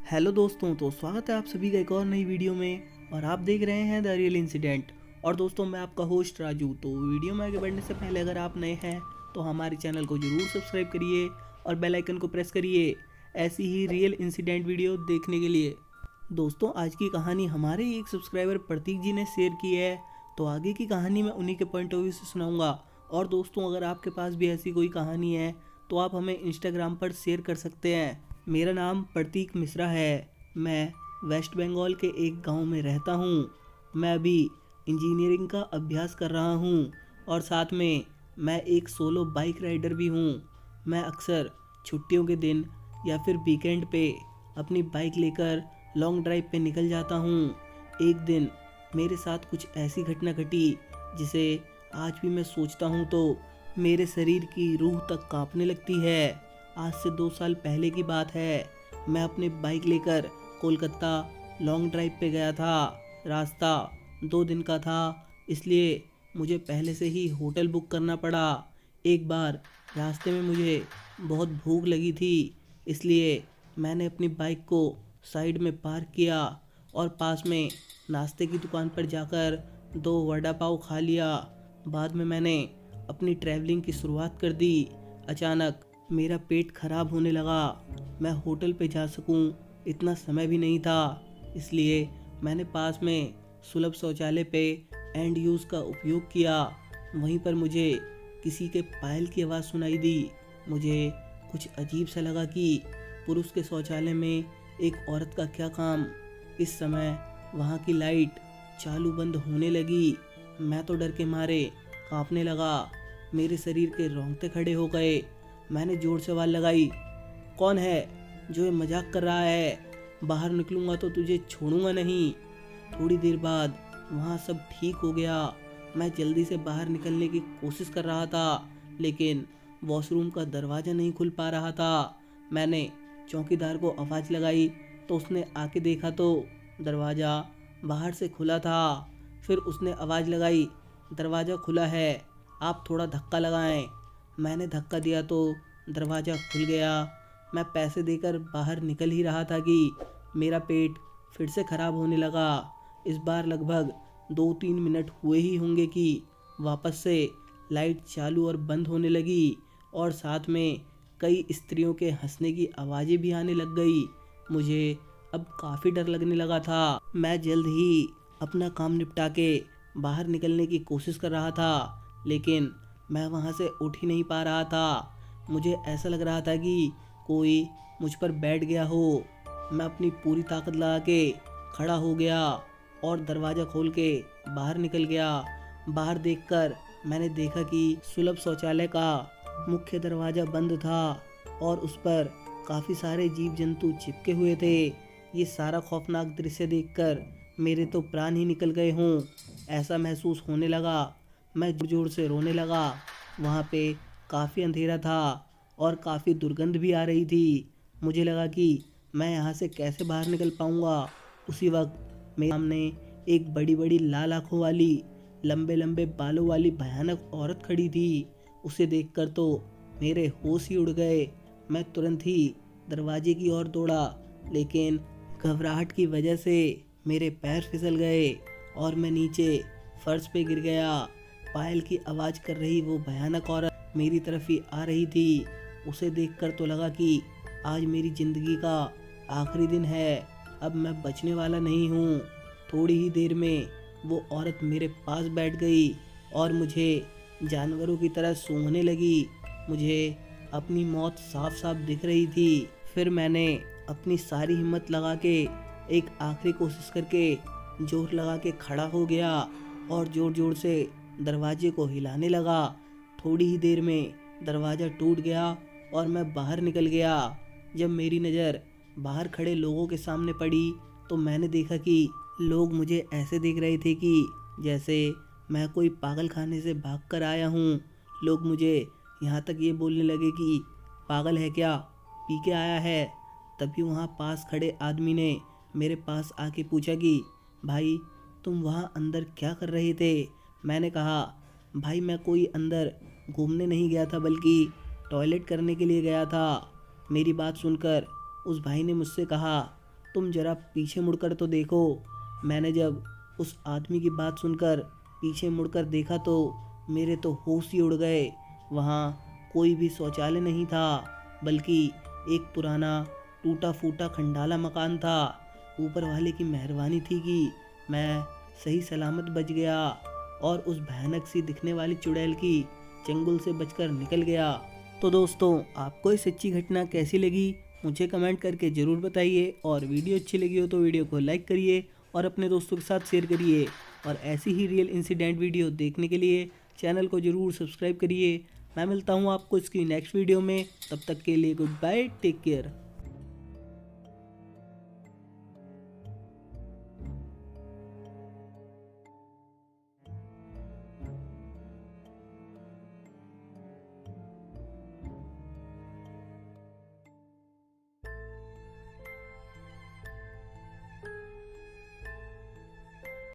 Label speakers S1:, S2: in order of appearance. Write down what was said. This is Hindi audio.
S1: हेलो दोस्तों, तो स्वागत है आप सभी का एक और नई वीडियो में। और आप देख रहे हैं द रियल इंसिडेंट। और दोस्तों, मैं आपका होस्ट राजू। तो वीडियो में आगे बढ़ने से पहले अगर आप नए हैं तो हमारे चैनल को ज़रूर सब्सक्राइब करिए और बेल आइकन को प्रेस करिए ऐसी ही रियल इंसिडेंट वीडियो देखने के लिए। दोस्तों, आज की कहानी हमारे ही एक सब्सक्राइबर प्रतीक जी ने शेयर की है। तो आगे की कहानी मैं उन्हीं के पॉइंट ऑफ व्यू से सुनाऊंगा। और दोस्तों, अगर आपके पास भी ऐसी कोई कहानी है तो आप हमें इंस्टाग्राम पर शेयर कर सकते हैं। मेरा नाम प्रतीक मिश्रा है। मैं वेस्ट बंगाल के एक गांव में रहता हूं। मैं अभी इंजीनियरिंग का अभ्यास कर रहा हूं और साथ में मैं एक सोलो बाइक राइडर भी हूं। मैं अक्सर छुट्टियों के दिन या फिर वीकेंड पे अपनी बाइक लेकर लॉन्ग ड्राइव पे निकल जाता हूं। एक दिन मेरे साथ कुछ ऐसी घटना घटी जिसे आज भी मैं सोचता हूं तो मेरे शरीर की रूह तक कांपने लगती है। आज से 2 साल पहले की बात है। मैं अपनी बाइक लेकर कोलकाता लॉन्ग ड्राइव पे गया था। रास्ता 2 दिन का था, इसलिए मुझे पहले से ही होटल बुक करना पड़ा। एक बार रास्ते में मुझे बहुत भूख लगी थी, इसलिए मैंने अपनी बाइक को साइड में पार्क किया और पास में नाश्ते की दुकान पर जाकर 2 वड़ा पाव खा लिया। बाद में मैंने अपनी ट्रैवलिंग की शुरुआत कर दी। अचानक मेरा पेट खराब होने लगा। मैं होटल पे जा सकूं इतना समय भी नहीं था, इसलिए मैंने पास में सुलभ शौचालय पे एंड यूज़ का उपयोग किया। वहीं पर मुझे किसी के पायल की आवाज़ सुनाई दी। मुझे कुछ अजीब सा लगा कि पुरुष के शौचालय में एक औरत का क्या काम। इस समय वहाँ की लाइट चालू बंद होने लगी। मैं तो डर के मारे कांपने लगा। मेरे शरीर के रोंगटे खड़े हो गए। मैंने जोर से आवाज़ लगाई, कौन है जो ये मजाक कर रहा है? बाहर निकलूंगा तो तुझे छोड़ूंगा नहीं। थोड़ी देर बाद वहाँ सब ठीक हो गया। मैं जल्दी से बाहर निकलने की कोशिश कर रहा था, लेकिन वॉशरूम का दरवाज़ा नहीं खुल पा रहा था। मैंने चौकीदार को आवाज़ लगाई तो उसने आके देखा तो दरवाज़ा बाहर से खुला था। फिर उसने आवाज़ लगाई, दरवाज़ा खुला है, आप थोड़ा धक्का लगाएं। मैंने धक्का दिया तो दरवाज़ा खुल गया। मैं पैसे देकर बाहर निकल ही रहा था कि मेरा पेट फिर से ख़राब होने लगा। इस बार लगभग 2-3 मिनट हुए ही होंगे कि वापस से लाइट चालू और बंद होने लगी और साथ में कई स्त्रियों के हंसने की आवाज़ें भी आने लग गई। मुझे अब काफ़ी डर लगने लगा था। मैं जल्द ही अपना काम निपटा के बाहर निकलने की कोशिश कर रहा था, लेकिन मैं वहाँ से उठ ही नहीं पा रहा था। मुझे ऐसा लग रहा था कि कोई मुझ पर बैठ गया हो। मैं अपनी पूरी ताकत लगा के खड़ा हो गया और दरवाज़ा खोल के बाहर निकल गया। बाहर देखकर मैंने देखा कि सुलभ शौचालय का मुख्य दरवाज़ा बंद था और उस पर काफ़ी सारे जीव जंतु चिपके हुए थे। ये सारा खौफनाक दृश्य देखकर मेरे तो प्राण ही निकल गए हों, ऐसा महसूस होने लगा। मैं जोर जोर से रोने लगा। वहाँ पे काफ़ी अंधेरा था और काफ़ी दुर्गंध भी आ रही थी। मुझे लगा कि मैं यहाँ से कैसे बाहर निकल पाऊँगा। उसी वक्त मेरे सामने एक बड़ी बड़ी लाल आँखों वाली, लंबे लंबे बालों वाली भयानक औरत खड़ी थी। उसे देखकर तो मेरे होश ही उड़ गए। मैं तुरंत ही दरवाजे की ओर दौड़ा, लेकिन घबराहट की वजह से मेरे पैर फिसल गए और मैं नीचे फर्श पे गिर गया। पायल की आवाज़ कर रही वो भयानक औरत मेरी तरफ ही आ रही थी। उसे देखकर तो लगा कि आज मेरी ज़िंदगी का आखिरी दिन है, अब मैं बचने वाला नहीं हूँ। थोड़ी ही देर में वो औरत मेरे पास बैठ गई और मुझे जानवरों की तरह सूंघने लगी। मुझे अपनी मौत साफ साफ दिख रही थी। फिर मैंने अपनी सारी हिम्मत लगा के एक आखिरी कोशिश करके जोर लगा के खड़ा हो गया और ज़ोर ज़ोर से दरवाजे को हिलाने लगा। थोड़ी ही देर में दरवाज़ा टूट गया और मैं बाहर निकल गया। जब मेरी नज़र बाहर खड़े लोगों के सामने पड़ी तो मैंने देखा कि लोग मुझे ऐसे देख रहे थे कि जैसे मैं कोई पागल खाने से भाग कर आया हूँ। लोग मुझे यहाँ तक ये बोलने लगे कि पागल है क्या, पी के आया है। तभी वहाँ पास खड़े आदमी ने मेरे पास आके पूछा कि भाई, तुम वहाँ अंदर क्या कर रहे थे? मैंने कहा, भाई मैं कोई अंदर घूमने नहीं गया था, बल्कि टॉयलेट करने के लिए गया था। मेरी बात सुनकर उस भाई ने मुझसे कहा, तुम जरा पीछे मुड़कर तो देखो। मैंने जब उस आदमी की बात सुनकर पीछे मुड़कर देखा तो मेरे तो होश ही उड़ गए। वहाँ कोई भी शौचालय नहीं था, बल्कि एक पुराना टूटा फूटा खंडाला मकान था। ऊपर वाले की मेहरबानी थी कि मैं सही सलामत बच गया और उस भयानक सी दिखने वाली चुड़ैल की चंगुल से बचकर निकल गया। तो दोस्तों, आपको ये सच्ची घटना कैसी लगी मुझे कमेंट करके ज़रूर बताइए, और वीडियो अच्छी लगी हो तो वीडियो को लाइक करिए और अपने दोस्तों के साथ शेयर करिए। और ऐसी ही रियल इंसिडेंट वीडियो देखने के लिए चैनल को ज़रूर सब्सक्राइब करिए। मैं मिलता हूँ आपको इसकी नेक्स्ट वीडियो में, तब तक के लिए गुड बाय, टेक केयर।